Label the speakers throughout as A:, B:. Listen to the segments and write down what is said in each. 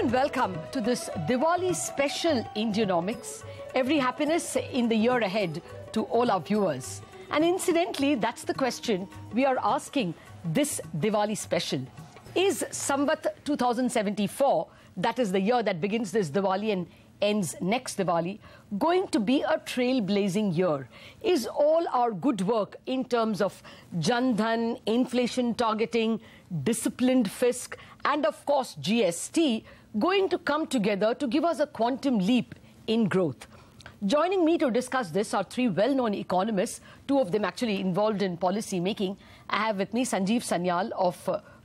A: and welcome to this Diwali special Indianomics. Every happiness in the year ahead to all our viewers. And incidentally, that's the question we are asking this Diwali special. Is Samvat 2074, that is the year that begins this Diwali and ends next Diwali, going to be a trailblazing year? Is all our good work in terms of Jan Dhan, inflation targeting, disciplined fisc, and of course GST going to come together to give us a quantum leap in growth? Joining me to discuss this are three well-known economists, two of them actually involved in policy making. I have with me Sanjeev Sanyal,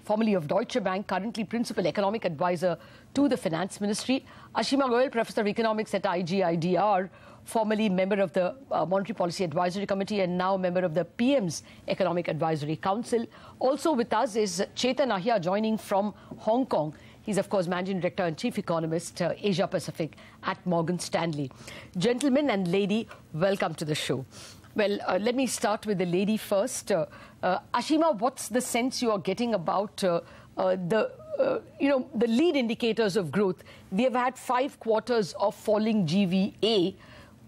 A: formerly of Deutsche Bank, currently Principal Economic Advisor to the Finance Ministry. Ashima Goyal, Professor of Economics at IGIDR, formerly member of the Monetary Policy Advisory Committee and now member of the PM's Economic Advisory Council. Also with us is Chetan Ahya, joining from Hong Kong. He's, of course, Managing Director and Chief Economist, Asia Pacific at Morgan Stanley. Gentlemen and lady, welcome to the show. Well, let me start with the lady first. Ashima, what's the sense you are getting about the lead indicators of growth? We have had 5 quarters of falling GVA.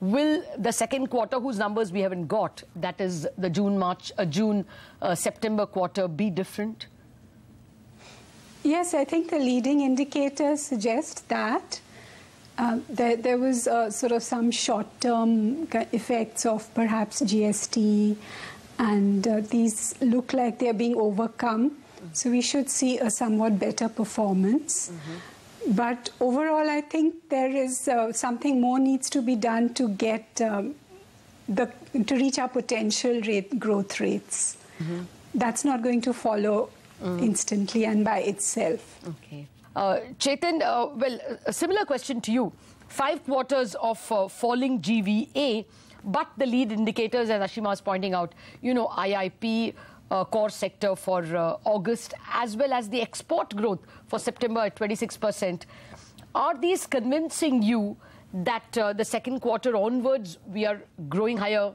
A: Will the second quarter, whose numbers we haven't got, that is the June-September quarter, be different?
B: Yes, I think the leading indicators suggest that there was sort of some short-term effects of perhaps GST, and these look like they're being overcome. So we should see a somewhat better performance. But overall, I think there is something more needs to be done to get to reach our potential growth rates. That's not going to follow instantly and by itself.
A: Okay. Chetan, well, a similar question to you. 5 quarters of falling GVA, but the lead indicators, as Ashima was pointing out, IIP, core sector for August, as well as the export growth for September at 26%. Are these convincing you that the second quarter onwards we are growing higher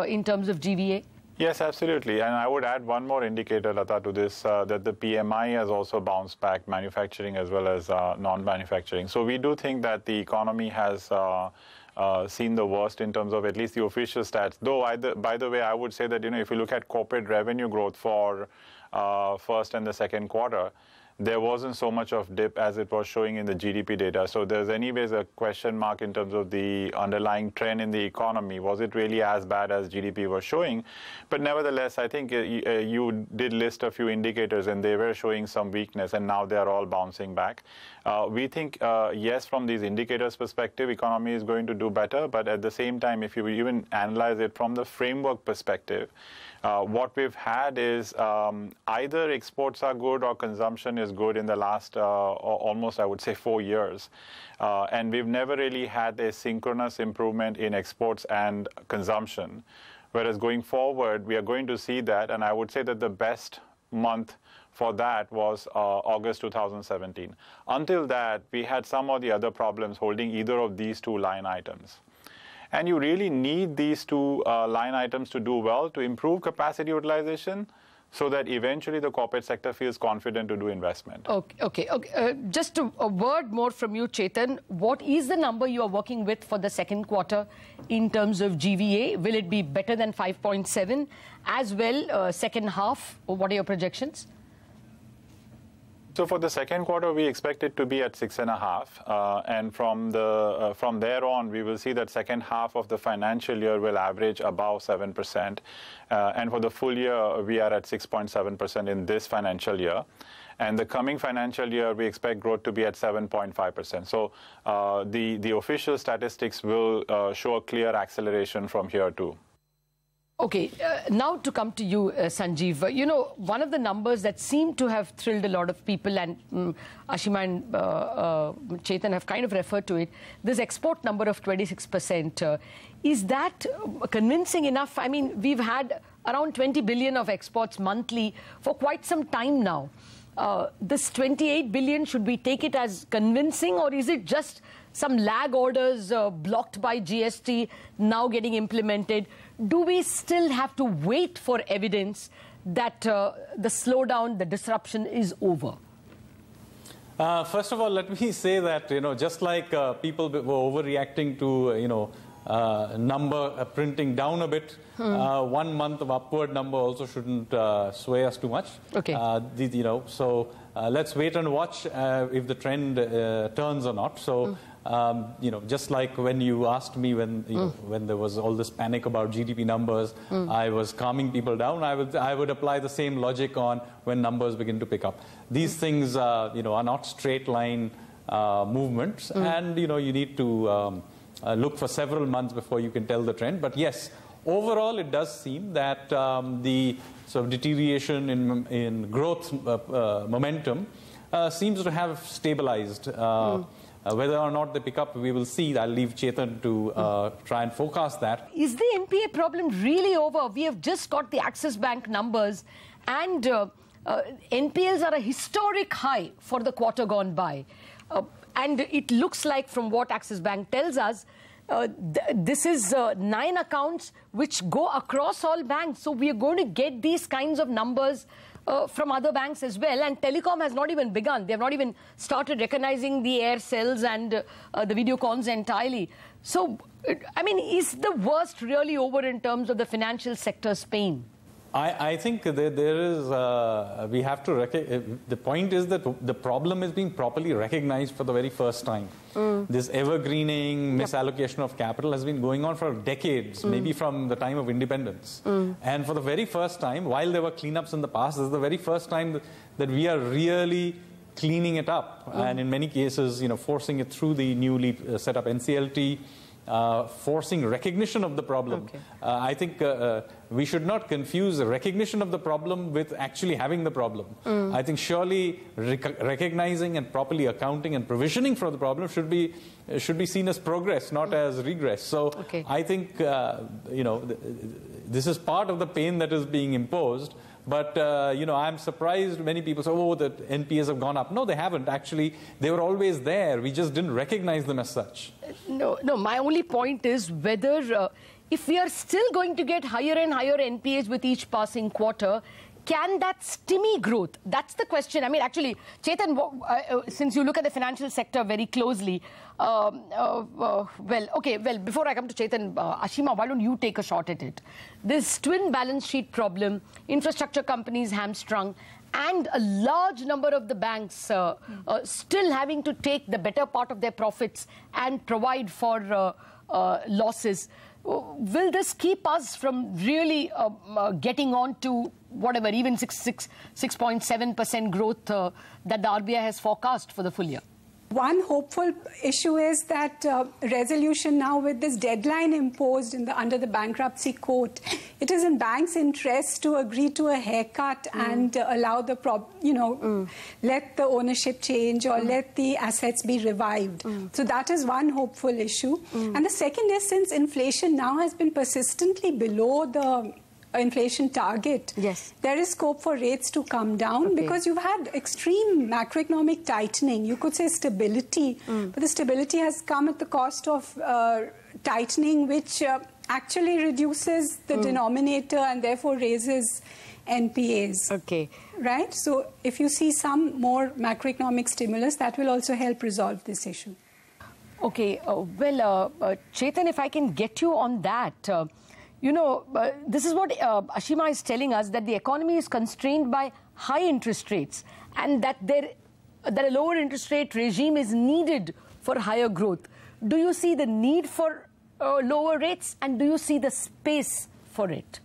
A: in terms of GVA?
C: Yes, absolutely. And I would add one more indicator, Latha, to this, that the PMI has also bounced back, manufacturing as well as non-manufacturing. So we do think that the economy has seen the worst in terms of at least the official stats. Though, by the way, I would say that, if you look at corporate revenue growth for first and the second quarter, there wasn't so much of dip as it was showing in the GDP data. So there's anyways a question mark in terms of the underlying trend in the economy. Was it really as bad as GDP was showing? But nevertheless, I think you did list a few indicators and they were showing some weakness, and now they're all bouncing back. We think, yes, from these indicators perspective, economy is going to do better. But at the same time, if you even analyze it from the framework perspective, what we've had is either exports are good or consumption is good in the last almost, I would say, 4 years. And we've never really had a synchronous improvement in exports and consumption. Whereas going forward, we are going to see that. And I would say that the best month for that was August 2017. Until that, we had some of the other problems holding either of these two line items. And you really need these two line items to do well to improve capacity utilization so that eventually the corporate sector feels confident to do investment.
A: Okay. Just a word more from you, Chetan. What is the number you are working with for the second quarter in terms of GVA? Will it be better than 5.7? As well, second half, what are your projections?
C: So for the second quarter, we expect it to be at 6.5, and from there on, we will see that second half of the financial year will average above 7%, and for the full year, we are at 6.7% in this financial year. And the coming financial year, we expect growth to be at 7.5%. So the official statistics will show a clear acceleration from here too.
A: Okay, now to come to you, Sanjeev. One of the numbers that seem to have thrilled a lot of people, and Ashima and Chetan have kind of referred to it, this export number of 26%. Is that convincing enough? I mean, we've had around 20 billion of exports monthly for quite some time now. This 28 billion, should we take it as convincing, or is it just some lag orders blocked by GST now getting implemented? Do we still have to wait for evidence that the slowdown, the disruption is over?
D: First of all, let me say that, just like people were overreacting to, number printing down a bit, 1 month of upward number also shouldn't sway us too much.
A: Okay.
D: So let's wait and watch if the trend turns or not. So, just like when you asked me when there was all this panic about GDP numbers, I was calming people down. I would apply the same logic on when numbers begin to pick up. These things, are not straight line movements, and you need to look for several months before you can tell the trend. But yes, overall, it does seem that the sort of deterioration in growth momentum seems to have stabilized. Whether or not they pick up, we will see. I'll leave Chetan to try and forecast that.
A: Is the NPA problem really over? We have just got the Axis Bank numbers, and NPLs are a historic high for the quarter gone by. And it looks like, from what Axis Bank tells us, this is 9 accounts which go across all banks. So we are going to get these kinds of numbers from other banks as well. And telecom has not even begun. They have not even started recognizing the Aircells and the Videocons entirely. So, I mean, is the worst really over in terms of the financial sector's pain?
D: I think there is, we have to, the point is that the problem is being properly recognized for the very first time. This evergreening, misallocation of capital has been going on for decades, maybe from the time of independence. And for the very first time, while there were cleanups in the past, this is the very first time that we are really cleaning it up. And in many cases, forcing it through the newly set up NCLT, forcing recognition of the problem. Okay. I think we should not confuse the recognition of the problem with actually having the problem. I think surely recognizing and properly accounting and provisioning for the problem should be seen as progress, not as regress. So I think this is part of the pain that is being imposed. But, I'm surprised many people say, oh, the NPAs have gone up. No, they haven't. Actually, they were always there. We just didn't recognize them as such.
A: No, my only point is whether, if we are still going to get higher and higher NPAs with each passing quarter, can that stimmy growth? That's the question. I mean, actually, Chetan, since you look at the financial sector very closely, before I come to Chetan, Ashima, why don't you take a shot at it? This twin balance sheet problem, infrastructure companies hamstrung, and a large number of the banks still having to take the better part of their profits and provide for losses. Will this keep us from really getting on to whatever, even 6.7% growth that the RBI has forecast for the full year?
B: One hopeful issue is that resolution now with this deadline imposed under the bankruptcy court, it is in banks' interest to agree to a haircut and allow the let the ownership change or let the assets be revived. So that is one hopeful issue. And the second is, since inflation now has been persistently below the inflation target, there is scope for rates to come down because you've had extreme macroeconomic tightening. You could say stability, but the stability has come at the cost of tightening, which actually reduces the denominator and therefore raises NPAs. Right? So if you see some more macroeconomic stimulus, that will also help resolve this issue.
A: Chetan, if I can get you on that, this is what Ashima is telling us, that the economy is constrained by high interest rates and that a lower interest rate regime is needed for higher growth. Do you see the need for lower rates, and do you see the space for it?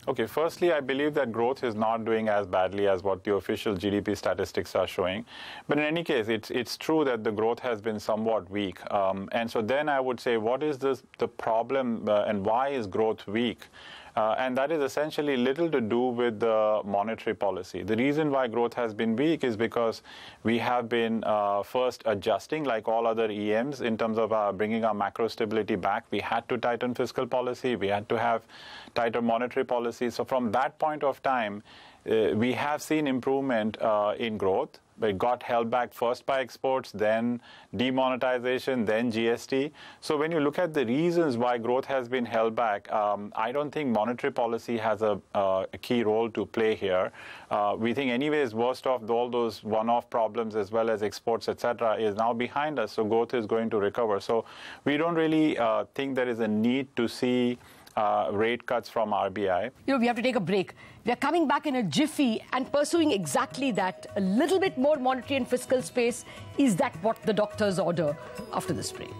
C: Okay, firstly, I believe that growth is not doing as badly as what the official GDP statistics are showing. But in any case, it's true that the growth has been somewhat weak. And so then I would say, what is the problem and why is growth weak? And that is essentially little to do with the monetary policy. The reason why growth has been weak is because we have been first adjusting, like all other EMs, in terms of bringing our macro stability back. We had to tighten fiscal policy. We had to have tighter monetary policy. So from that point of time, we have seen improvement in growth. It got held back first by exports, then demonetization, then GST. So when you look at the reasons why growth has been held back, I don't think monetary policy has a key role to play here. We think anyways, worst of all those one-off problems as well as exports, etc., is now behind us, so growth is going to recover. So we don't really think there is a need to see rate cuts from RBI.
A: We have to take a break. We are coming back in a jiffy and pursuing exactly that. A little bit more monetary and fiscal space. Is that what the doctors order after this break?